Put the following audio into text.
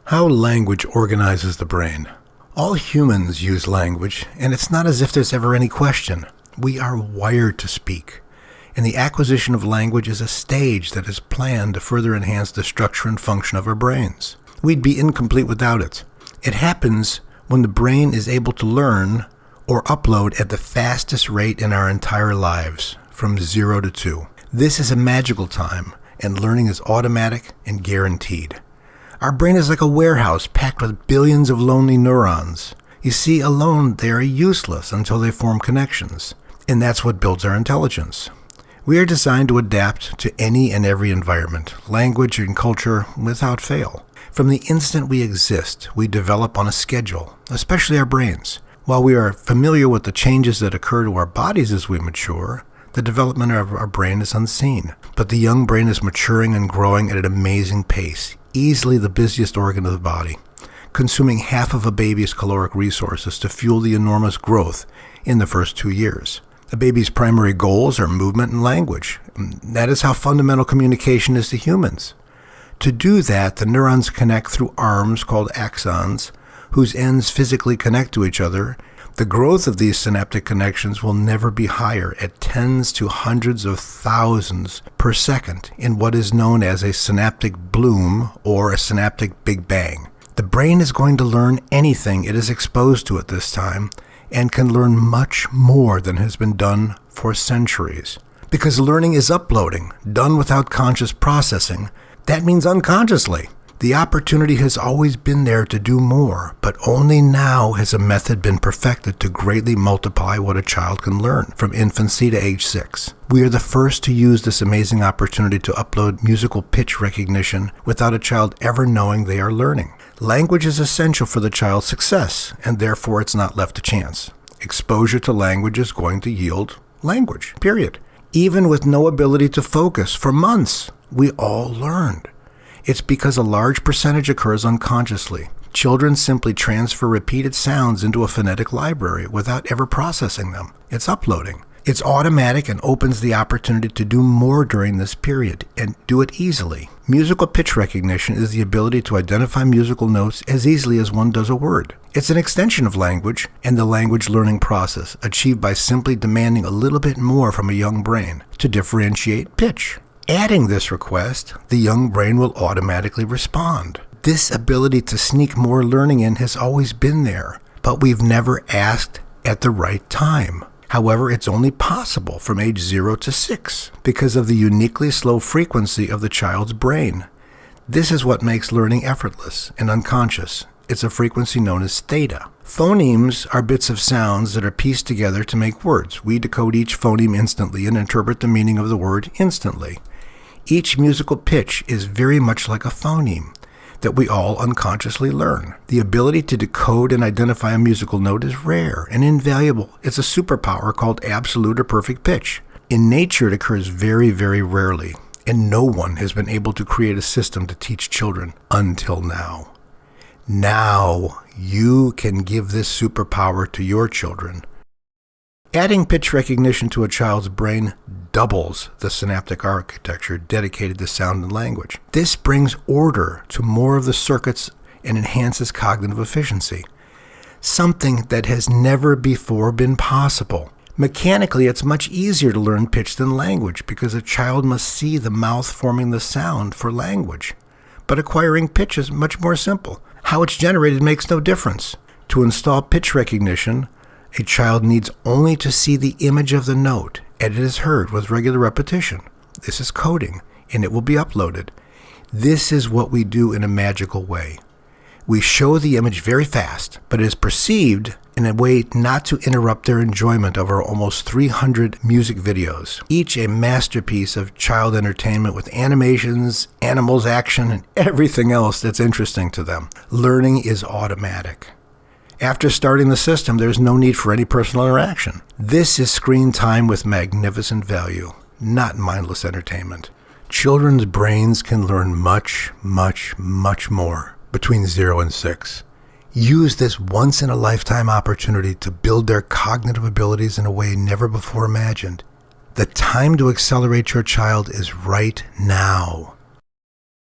How language organizes the brain. All humans use language, and it's not as if there's ever any question. We are wired to speak, and the acquisition of language is a stage that is planned to further enhance the structure and function of our brains. We'd be incomplete without it. It happens when the brain is able to learn or upload at the fastest rate in our entire lives, from 0 to 2. This is a magical time, and learning is automatic and guaranteed. Our brain is like a warehouse packed with billions of lonely neurons. You see, alone they are useless until they form connections, and that's what builds our intelligence. We are designed to adapt to any and every environment, language and culture, without fail. From the instant we exist, we develop on a schedule, especially our brains. While we are familiar with the changes that occur to our bodies as we mature, the development of our brain is unseen. But the young brain is maturing and growing at an amazing pace, easily the busiest organ of the body, consuming half of a baby's caloric resources to fuel the enormous growth in the first 2 years. A baby's primary goals are movement and language. That is how fundamental communication is to humans. To do that, the neurons connect through arms called axons, whose ends physically connect to each other. The growth of these synaptic connections will never be higher, at tens to hundreds of thousands per second, in what is known as a synaptic bloom or a synaptic big bang. The brain is going to learn anything it is exposed to at this time, and can learn much more than has been done for centuries. Because learning is uploading, done without conscious processing, that means unconsciously. The opportunity has always been there to do more, but only now has a method been perfected to greatly multiply what a child can learn from infancy to age 6. We are the first to use this amazing opportunity to upload musical pitch recognition without a child ever knowing they are learning. Language is essential for the child's success, and therefore it's not left to chance. Exposure to language is going to yield language, period. Even with no ability to focus for months, we all learned. It's because a large percentage occurs unconsciously. Children simply transfer repeated sounds into a phonetic library without ever processing them. It's uploading. It's automatic and opens the opportunity to do more during this period, and do it easily. Musical pitch recognition is the ability to identify musical notes as easily as one does a word. It's an extension of language and the language learning process, achieved by simply demanding a little bit more from a young brain to differentiate pitch. Adding this request, the young brain will automatically respond. This ability to sneak more learning in has always been there, but we've never asked at the right time. However, it's only possible from age 0 to 6 because of the uniquely slow frequency of the child's brain. This is what makes learning effortless and unconscious. It's a frequency known as theta. Phonemes are bits of sounds that are pieced together to make words. We decode each phoneme instantly and interpret the meaning of the word instantly. Each musical pitch is very much like a phoneme that we all unconsciously learn. The ability to decode and identify a musical note is rare and invaluable. It's a superpower called absolute or perfect pitch. In nature, it occurs very, very rarely, and no one has been able to create a system to teach children until now. Now, you can give this superpower to your children. Adding pitch recognition to a child's brain doubles the synaptic architecture dedicated to sound and language. This brings order to more of the circuits and enhances cognitive efficiency, something that has never before been possible. Mechanically, it's much easier to learn pitch than language because a child must see the mouth forming the sound for language. But acquiring pitch is much more simple. How it's generated makes no difference. To install pitch recognition, a child needs only to see the image of the note, and it is heard with regular repetition. This is coding, and it will be uploaded. This is what we do in a magical way. We show the image very fast, but it is perceived in a way not to interrupt their enjoyment of our almost 300 music videos, each a masterpiece of child entertainment with animations, animals, action, and everything else that's interesting to them. Learning is automatic. After starting the system, there's no need for any personal interaction. This is screen time with magnificent value, not mindless entertainment. Children's brains can learn much, much, much more between 0 and 6. Use this once-in-a-lifetime opportunity to build their cognitive abilities in a way never before imagined. The time to accelerate your child is right now.